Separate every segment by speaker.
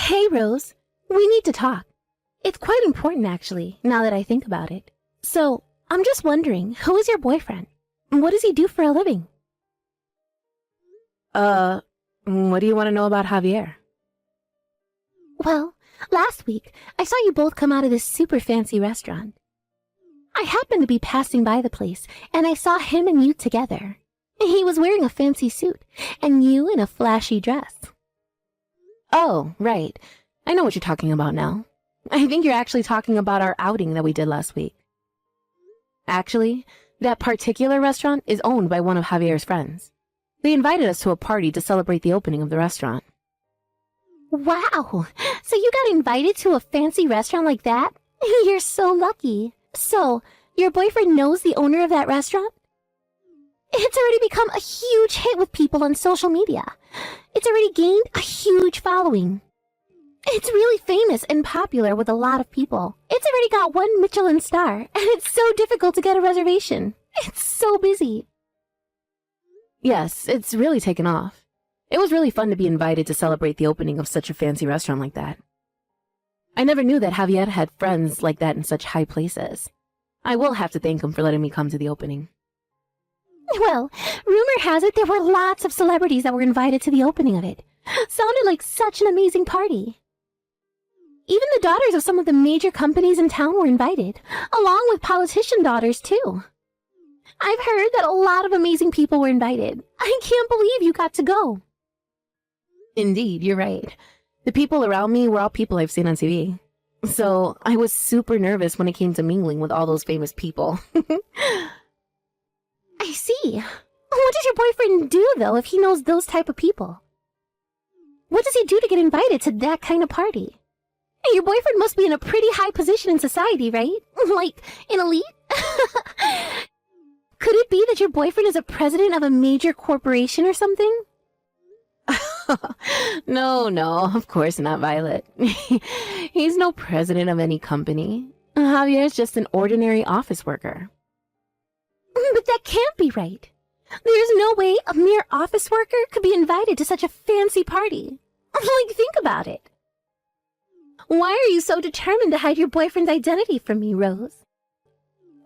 Speaker 1: Hey, Rose. We need to talk. It's quite important, actually, now that I think about it. So, I'm just wondering, who is your boyfriend? What does he do for a living?
Speaker 2: What do you want to know about Javier?
Speaker 1: Well, last week, I saw you both come out of this super fancy restaurant. I happened to be passing by the place, and I saw him and you together. He was wearing a fancy suit, and you in a flashy dress.
Speaker 2: Oh, right. I know what you're talking about now. I think you're actually talking about our outing that we did last week. Actually, that particular restaurant is owned by one of Javier's friends. They invited us to a party to celebrate the opening of the restaurant.
Speaker 1: Wow! So you got invited to a fancy restaurant like that? You're so lucky. So, your boyfriend knows the owner of that restaurant? It's already become a huge hit with people on social media. It's already gained a huge following. It's really famous and popular with a lot of people. It's already got 1 Michelin star, and it's so difficult to get a reservation. It's so busy.
Speaker 2: Yes, it's really taken off. It was really fun to be invited to celebrate the opening of such a fancy restaurant like that. I never knew that Javier had friends like that in such high places. I will have to thank him for letting me come to the opening.
Speaker 1: Well, rumor has it there were lots of celebrities that were invited to the opening of it. Sounded like such an amazing party. Even the daughters of some of the major companies in town were invited, along with politician daughters too. I've heard that a lot of amazing people were invited. I can't believe you got to go.
Speaker 2: Indeed, you're right. The people around me were all people I've seen on TV. So I was super nervous when it came to mingling with all those famous people.
Speaker 1: I see. What does your boyfriend do, though, if he knows those type of people? What does he do to get invited to that kind of party? Your boyfriend must be in a pretty high position in society, right? Like, an elite? Could it be that your boyfriend is a president of a major corporation or something?
Speaker 2: No, of course not, Violet. He's no president of any company. Javier's just an ordinary office worker.
Speaker 1: But that can't be right. There's no way a mere office worker could be invited to such a fancy party. Like, think about it. Why are you so determined to hide your boyfriend's identity from me, Rose?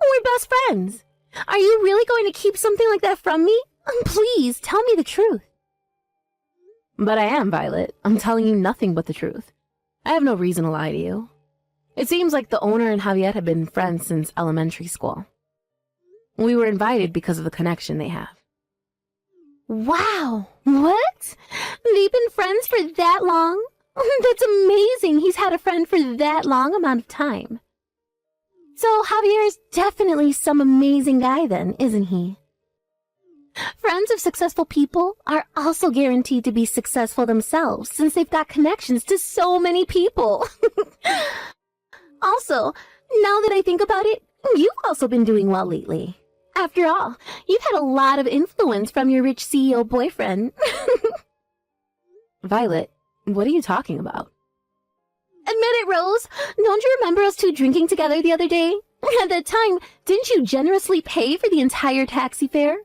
Speaker 1: We're best friends. Are you really going to keep something like that from me? Please, tell me the truth.
Speaker 2: But I am, Violet. I'm telling you nothing but the truth. I have no reason to lie to you. It seems like the owner and Javier have been friends since elementary school. We were invited because of the connection they have.
Speaker 1: Wow! What? They've been friends for that long? That's amazing he's had a friend for that long amount of time. So Javier's definitely some amazing guy then, isn't he? Friends of successful people are also guaranteed to be successful themselves since they've got connections to so many people. Also, now that I think about it, you've also been doing well lately. After all, you've had a lot of influence from your rich CEO boyfriend.
Speaker 2: Violet, what are you talking about?
Speaker 1: Admit it, Rose. Don't you remember us two drinking together the other day? At that time, didn't you generously pay for the entire taxi fare?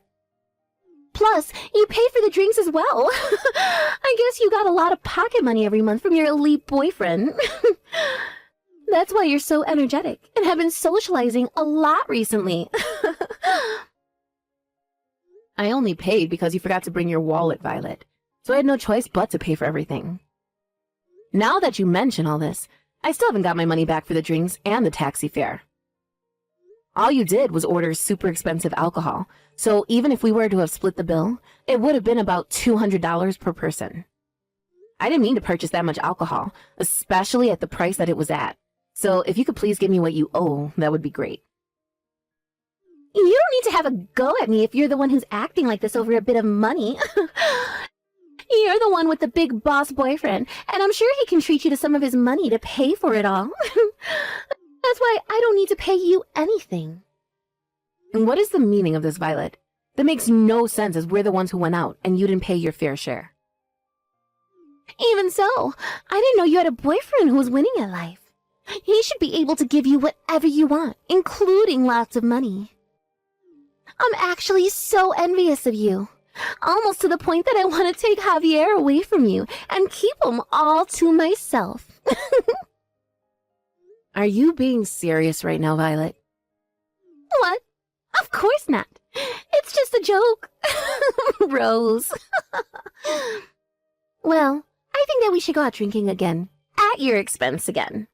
Speaker 1: Plus, you paid for the drinks as well. I guess you got a lot of pocket money every month from your elite boyfriend. That's why you're so energetic and have been socializing a lot recently.
Speaker 2: I only paid because you forgot to bring your wallet, Violet. So I had no choice but to pay for everything. Now that you mention all this, I still haven't got my money back for the drinks and the taxi fare. All you did was order super expensive alcohol, so even if we were to have split the bill, it would have been about $200 per person. I didn't mean to purchase that much alcohol, especially at the price that it was at. So if you could please give me what you owe, that would be great.
Speaker 1: You don't need to have a go at me if you're the one who's acting like this over a bit of money. You're the one with the big boss boyfriend, and I'm sure he can treat you to some of his money to pay for it all. That's why I don't need to pay you anything.
Speaker 2: And what is the meaning of this, Violet? That makes no sense as we're the ones who went out and you didn't pay your fair share.
Speaker 1: Even so, I didn't know you had a boyfriend who was winning at life. He should be able to give you whatever you want, including lots of money. I'm actually so envious of you. Almost to the point that I want to take Javier away from you and keep him all to myself.
Speaker 2: Are you being serious right now, Violet?
Speaker 1: What? Of course not. It's just a joke. Rose. Well, I think that we should go out drinking again. At your expense again.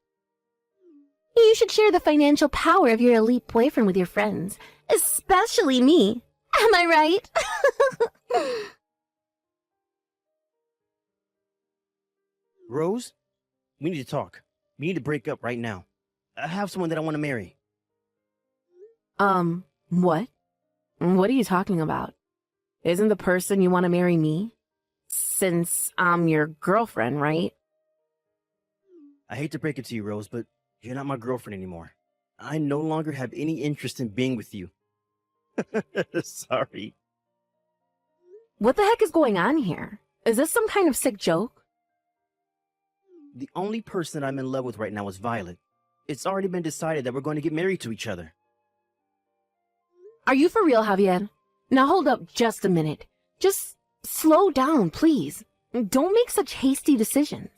Speaker 1: You should share the financial power of your elite boyfriend with your friends. Especially me. Am I right?
Speaker 3: Rose, we need to talk. We need to break up right now. I have someone that I want to marry.
Speaker 2: What? What are you talking about? Isn't the person you want to marry me? Since I'm your girlfriend, right?
Speaker 3: I hate to break it to you, Rose, but you're not my girlfriend anymore. I no longer have any interest in being with you. Sorry.
Speaker 2: What the heck is going on here? Is this some kind of sick joke?
Speaker 3: The only person I'm in love with right now is Violet. It's already been decided that we're going to get married to each other.
Speaker 2: Are you for real, Javier? Now hold up just a minute. Just slow down, please. Don't make such hasty decisions.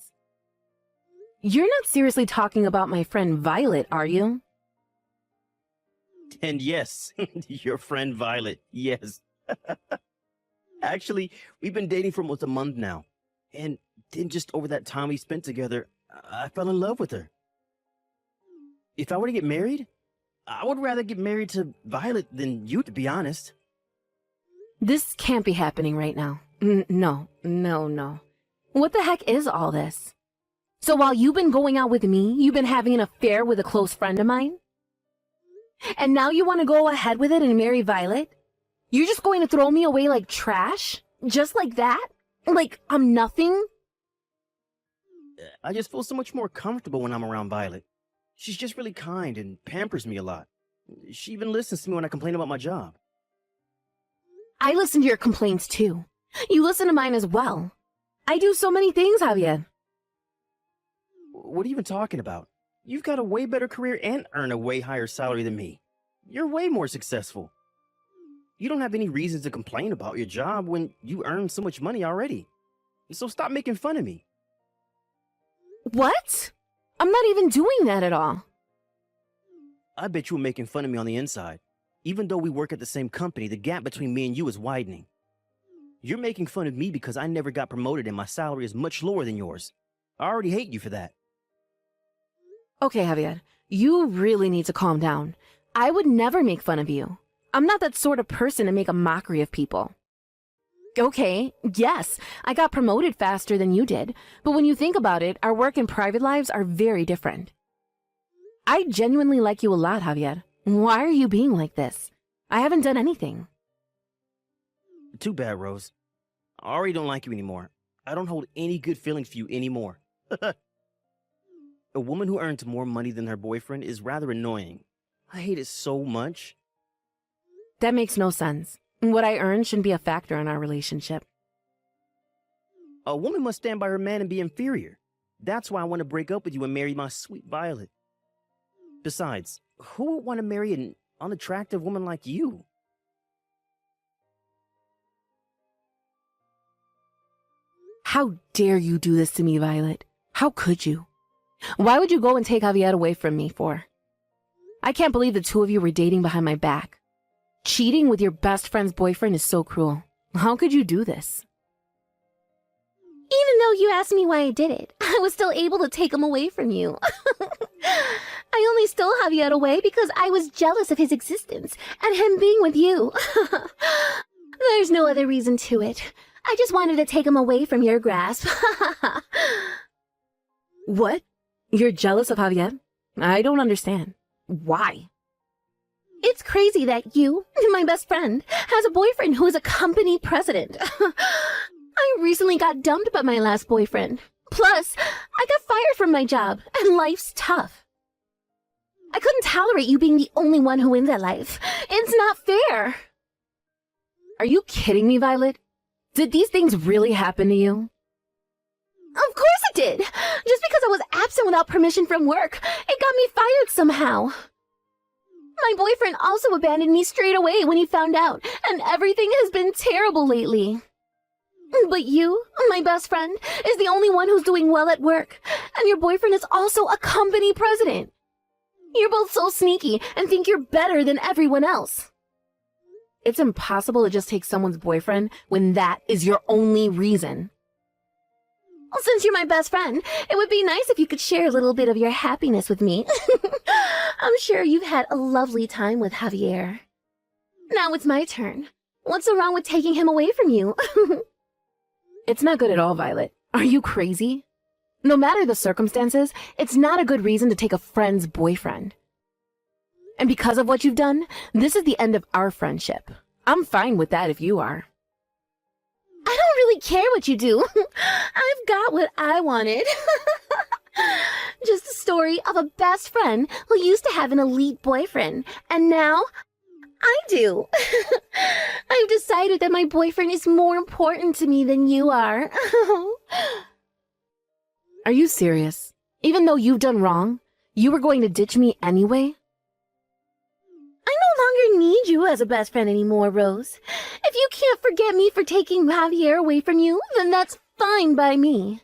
Speaker 2: You're not seriously talking about my friend Violet, are you?
Speaker 3: And yes, your friend Violet, yes. Actually, we've been dating for almost a month now. And then just over that time we spent together, I fell in love with her. If I were to get married, I would rather get married to Violet than you, to be honest.
Speaker 2: This can't be happening right now. No. What the heck is all this? So while you've been going out with me, you've been having an affair with a close friend of mine? And now you want to go ahead with it and marry Violet? You're just going to throw me away like trash? Just like that? Like I'm nothing?
Speaker 3: I just feel so much more comfortable when I'm around Violet. She's just really kind and pampers me a lot. She even listens to me when I complain about my job.
Speaker 2: I listen to your complaints too. You listen to mine as well. I do so many things, Javier.
Speaker 3: What are you even talking about? You've got a way better career and earn a way higher salary than me. You're way more successful. You don't have any reasons to complain about your job when you earn so much money already. So stop making fun of me.
Speaker 2: What? I'm not even doing that at all.
Speaker 3: I bet you were making fun of me on the inside. Even though we work at the same company, the gap between me and you is widening. You're making fun of me because I never got promoted and my salary is much lower than yours. I already hate you for that.
Speaker 2: Okay, Javier, you really need to calm down. I would never make fun of you. I'm not that sort of person to make a mockery of people. Okay, yes, I got promoted faster than you did, but when you think about it, our work and private lives are very different. I genuinely like you a lot, Javier. Why are you being like this? I haven't done anything.
Speaker 3: Too bad, Rose. I already don't like you anymore. I don't hold any good feelings for you anymore. A woman who earns more money than her boyfriend is rather annoying. I hate it so much.
Speaker 2: That makes no sense. What I earn shouldn't be a factor in our relationship.
Speaker 3: A woman must stand by her man and be inferior. That's why I want to break up with you and marry my sweet Violet. Besides, who would want to marry an unattractive woman like you?
Speaker 2: How dare you do this to me, Violet? How could you? Why would you go and take Javier away from me for? I can't believe the two of you were dating behind my back. Cheating with your best friend's boyfriend is so cruel. How could you do this?
Speaker 1: Even though you asked me why I did it, I was still able to take him away from you. I only stole Javier away because I was jealous of his existence and him being with you. There's no other reason to it. I just wanted to take him away from your grasp.
Speaker 2: What? You're jealous of Javier? I don't understand. Why?
Speaker 1: It's crazy that you, my best friend, has a boyfriend who is a company president. I recently got dumped by my last boyfriend. Plus, I got fired from my job, and life's tough. I couldn't tolerate you being the only one who wins at life. It's not fair.
Speaker 2: Are you kidding me, Violet? Did these things really happen to you?
Speaker 1: Of course it did. Just because I was absent without permission from work, it got me fired somehow. My boyfriend also abandoned me straight away when he found out, and everything has been terrible lately. But you, my best friend, is the only one who's doing well at work, and your boyfriend is also a company president. You're both so sneaky and think you're better than everyone else.
Speaker 2: It's impossible to just take someone's boyfriend when that is your only reason.
Speaker 1: Since you're my best friend, it would be nice if you could share a little bit of your happiness with me. I'm sure you've had a lovely time with Javier. Now it's my turn. What's so wrong with taking him away from you?
Speaker 2: It's not good at all, Violet. Are you crazy? No matter the circumstances, it's not a good reason to take a friend's boyfriend. And because of what you've done, this is the end of our friendship. I'm fine with that if you are.
Speaker 1: I don't really care what you do. I've got what I wanted. Just a story of a best friend who used to have an elite boyfriend, and now I do. I've decided that my boyfriend is more important to me than you are.
Speaker 2: Are you serious? Even though you've done wrong, you were going to ditch me anyway?
Speaker 1: I no longer need you as a best friend anymore, Rose. If you can't forget me for taking Javier away from you, then that's fine by me.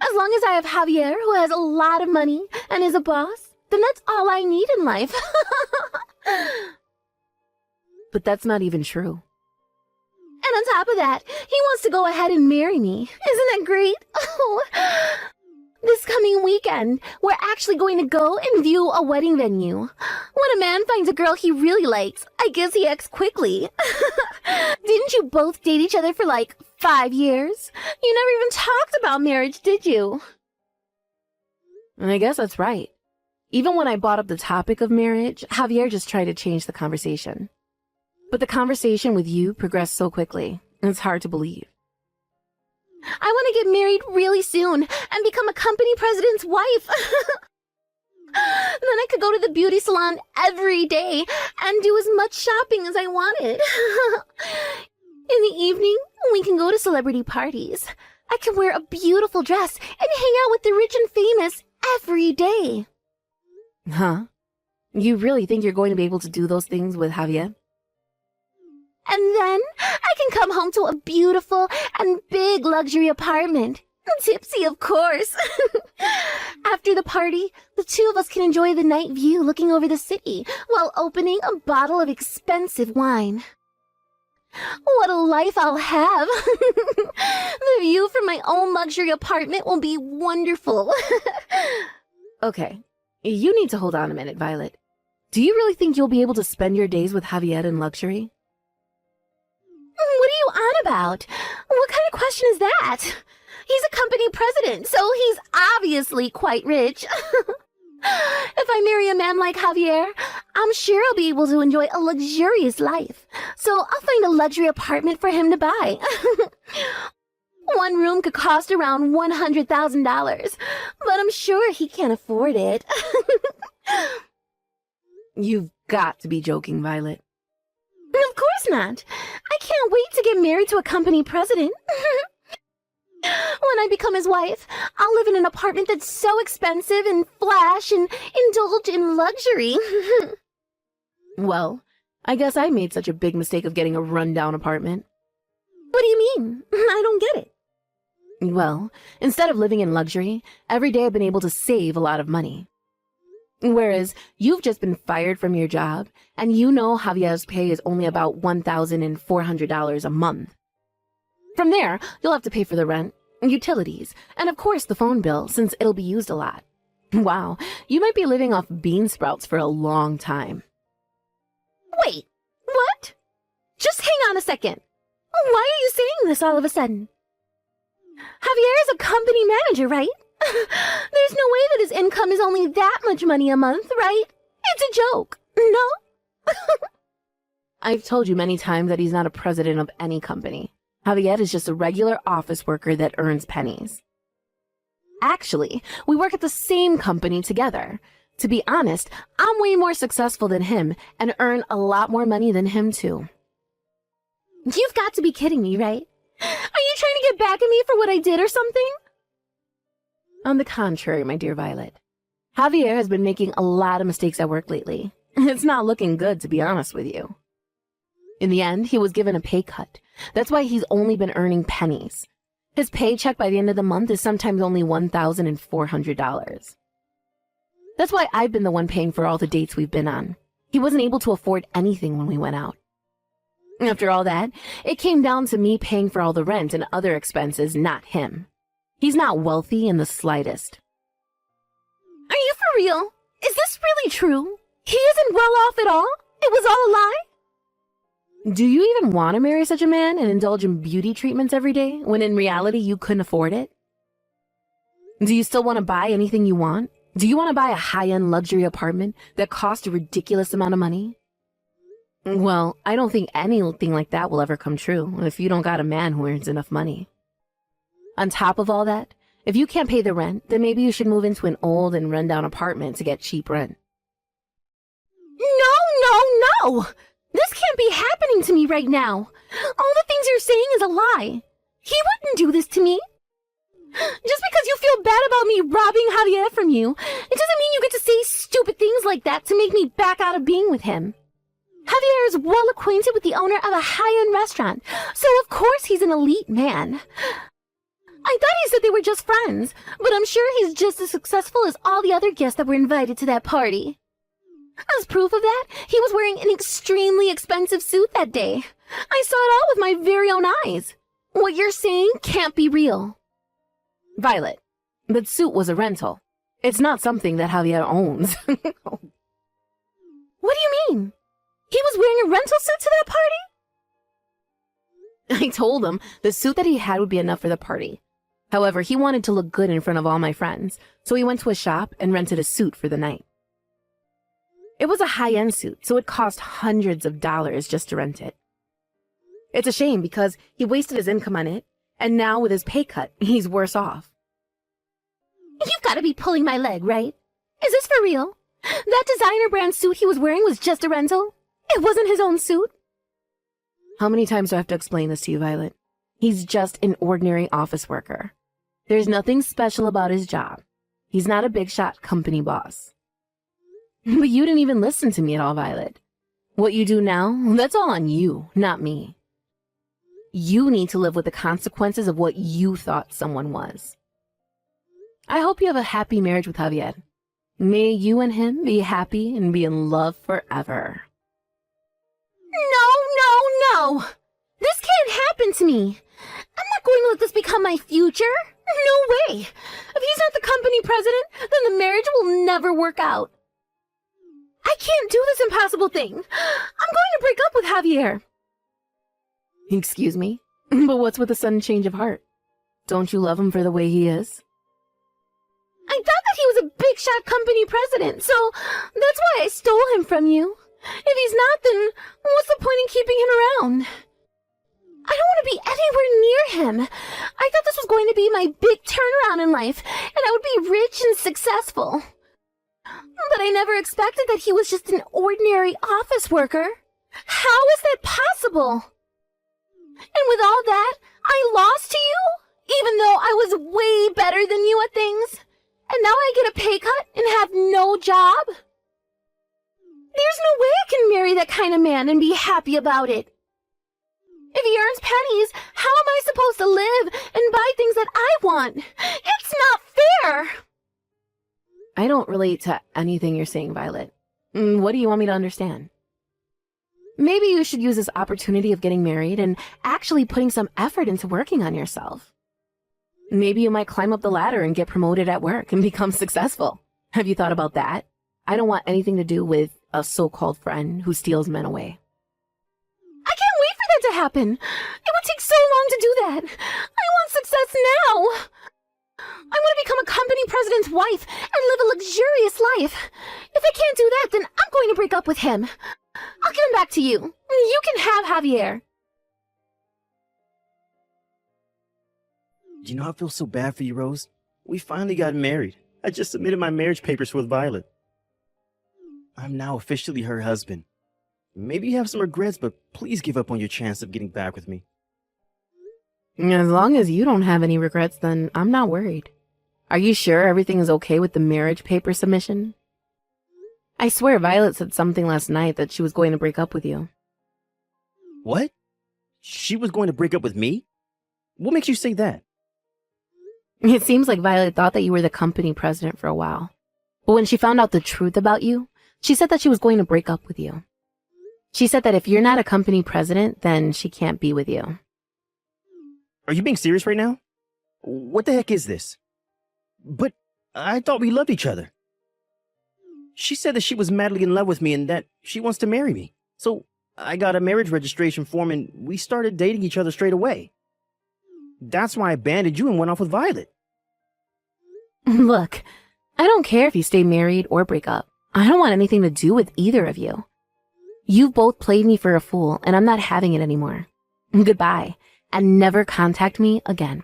Speaker 1: As long as I have Javier, who has a lot of money and is a boss, then that's all I need in life.
Speaker 2: But that's not even true.
Speaker 1: And on top of that, he wants to go ahead and marry me. Isn't that great? Oh. This coming weekend, we're actually going to go and view a wedding venue. When a man finds a girl he really likes, I guess he acts quickly. Didn't you both date each other for like 5 years? You never even talked about marriage, did you?
Speaker 2: And I guess that's right. Even when I brought up the topic of marriage, Javier just tried to change the conversation. But the conversation with you progressed so quickly, it's hard to believe.
Speaker 1: I want to get married really soon and become a company president's wife. Then I could go to the beauty salon every day and do as much shopping as I wanted. In the evening, we can go to celebrity parties. I can wear a beautiful dress and hang out with the rich and famous every day.
Speaker 2: Huh? You really think you're going to be able to do those things with Javier?
Speaker 1: And then I can come home to a beautiful and big luxury apartment. Tipsy, of course. After the party, the two of us can enjoy the night view looking over the city while opening a bottle of expensive wine. What a life I'll have. The view from my own luxury apartment will be wonderful.
Speaker 2: Okay, you need to hold on a minute, Violet. Do you really think you'll be able to spend your days with Javier in luxury?
Speaker 1: What are you on about? What kind of question is that? He's a company president, so he's obviously quite rich. If I marry a man like Javier, I'm sure I'll be able to enjoy a luxurious life. So I'll find a luxury apartment for him to buy. One room could cost around $100,000, but I'm sure he can't afford it.
Speaker 2: You've got to be joking, Violet.
Speaker 1: Of course not. I can't wait to get married to a company president. When I become his wife, I'll live in an apartment that's so expensive and flash and indulge in luxury.
Speaker 2: Well, I guess I made such a big mistake of getting a rundown apartment.
Speaker 1: What do you mean? I don't get it.
Speaker 2: Well, instead of living in luxury, every day I've been able to save a lot of money. Whereas you've just been fired from your job, and you know Javier's pay is only about $1,400 a month. From there, you'll have to pay for the rent, utilities, and of course the phone bill, since it'll be used a lot. Wow, you might be living off bean sprouts for a long time.
Speaker 1: Wait, what? Just hang on a second. Why are you saying this all of a sudden? Javier is a company manager, right? There's no way that his income is only that much money a month, right? It's a joke, no?
Speaker 2: I've told you many times that he's not a president of any company. Javier is just a regular office worker that earns pennies. Actually, we work at the same company together. To be honest, I'm way more successful than him and earn a lot more money than him too.
Speaker 1: You've got to be kidding me, right? Are you trying to get back at me for what I did or something?
Speaker 2: On the contrary, my dear Violet, Javier has been making a lot of mistakes at work lately, It's not looking good, to be honest with you. In the end, he was given a pay cut. That's why he's only been earning pennies. His paycheck by the end of the month is sometimes only $1,400. That's why I've been the one paying for all the dates we've been on. He wasn't able to afford anything when we went out. After all that, it came down to me paying for all the rent and other expenses, not him. He's not wealthy in the slightest.
Speaker 1: Are you for real? Is this really true? He isn't well off at all? It was all a lie?
Speaker 2: Do you even want to marry such a man and indulge in beauty treatments every day when in reality you couldn't afford it? Do you still want to buy anything you want? Do you want to buy a high-end luxury apartment that costs a ridiculous amount of money? Well, I don't think anything like that will ever come true if you don't got a man who earns enough money. On top of all that, if you can't pay the rent, then maybe you should move into an old and run-down apartment to get cheap rent.
Speaker 1: No! This can't be happening to me right now. All the things you're saying is a lie. He wouldn't do this to me. Just because you feel bad about me robbing Javier from you, it doesn't mean you get to say stupid things like that to make me back out of being with him. Javier is well acquainted with the owner of a high-end restaurant, so of course he's an elite man. I thought he said they were just friends, but I'm sure he's just as successful as all the other guests that were invited to that party. As proof of that, he was wearing an extremely expensive suit that day. I saw it all with my very own eyes. What you're saying can't be real.
Speaker 2: Violet, that suit was a rental. It's not something that Javier owns.
Speaker 1: What do you mean? He was wearing a rental suit to that party?
Speaker 2: I told him the suit that he had would be enough for the party. However, he wanted to look good in front of all my friends, so he went to a shop and rented a suit for the night. It was a high-end suit, so it cost hundreds of dollars just to rent it. It's a shame because he wasted his income on it, and now with his pay cut, he's worse off.
Speaker 1: You've got to be pulling my leg, right? Is this for real? That designer brand suit he was wearing was just a rental? It wasn't his own suit?
Speaker 2: How many times do I have to explain this to you, Violet? He's just an ordinary office worker. There's nothing special about his job. He's not a big-shot company boss. But you didn't even listen to me at all, Violet. What you do now, that's all on you, not me. You need to live with the consequences of what you thought someone was. I hope you have a happy marriage with Javier. May you and him be happy and be in love forever.
Speaker 1: No! This can't happen to me. I'm not going to let this become my future. No way. If he's not the company president, then the marriage will never work out. I can't do this impossible thing. I'm going to break up with Javier.
Speaker 2: Excuse me? But what's with the sudden change of heart? Don't you love him for the way he is?
Speaker 1: I thought that he was a big-shot company president, so that's why I stole him from you. If he's not, then what's the point in keeping him around? I don't want to be anywhere near him. I thought this was going to be my big turnaround in life, and I would be rich and successful. But I never expected that he was just an ordinary office worker. How is that possible? And with all that, I lost to you, even though I was way better than you at things. And now I get a pay cut and have no job? There's no way I can marry that kind of man and be happy about it. If he earns pennies, how am I supposed to live and buy things that I want? It's not fair!
Speaker 2: I don't relate to anything you're saying, Violet. What do you want me to understand? Maybe you should use this opportunity of getting married and actually putting some effort into working on yourself. Maybe you might climb up the ladder and get promoted at work and become successful. Have you thought about that? I don't want anything to do with a so-called friend who steals men away.
Speaker 1: I can't wait for that to happen. It would take so long to do that. I want success now. I want to become a company president's wife and live a luxurious life. If I can't do that, then I'm going to break up with him. I'll give him back to you. You can have Javier.
Speaker 3: You know, I feel so bad for you, Rose. We finally got married. I just submitted my marriage papers with Violet. I'm now officially her husband. Maybe you have some regrets, but please give up on your chance of getting back with me.
Speaker 2: As long as you don't have any regrets, then I'm not worried. Are you sure everything is okay with the marriage paper submission? I swear Violet said something last night that she was going to break up with you.
Speaker 3: What? She was going to break up with me? What makes you say that?
Speaker 2: It seems like Violet thought that you were the company president for a while. But when she found out the truth about you, she said that she was going to break up with you. She said that if you're not a company president, then she can't be with you.
Speaker 3: Are you being serious right now? What the heck is this? But I thought we loved each other. She said that she was madly in love with me and that she wants to marry me. So I got a marriage registration form and we started dating each other straight away. That's why I abandoned you and went off with Violet.
Speaker 2: Look, I don't care if you stay married or break up. I don't want anything to do with either of you. You've both played me for a fool, and I'm not having it anymore. Goodbye, and never contact me again.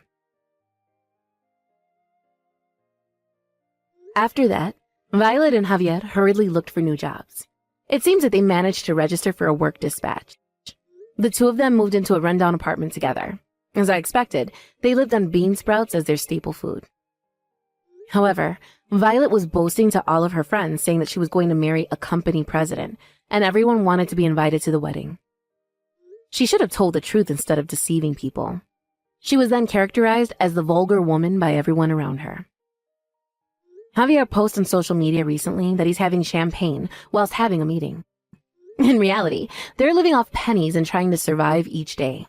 Speaker 2: After that, Violet and Javier hurriedly looked for new jobs. It seems that they managed to register for a work dispatch. The two of them moved into a rundown apartment together. As I expected, they lived on bean sprouts as their staple food. However, Violet was boasting to all of her friends, saying that she was going to marry a company president, and everyone wanted to be invited to the wedding. She should have told the truth instead of deceiving people. She was then characterized as the vulgar woman by everyone around her. Javier posted on social media recently that he's having champagne whilst having a meeting. In reality, they're living off pennies and trying to survive each day.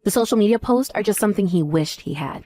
Speaker 2: The social media posts are just something he wished he had.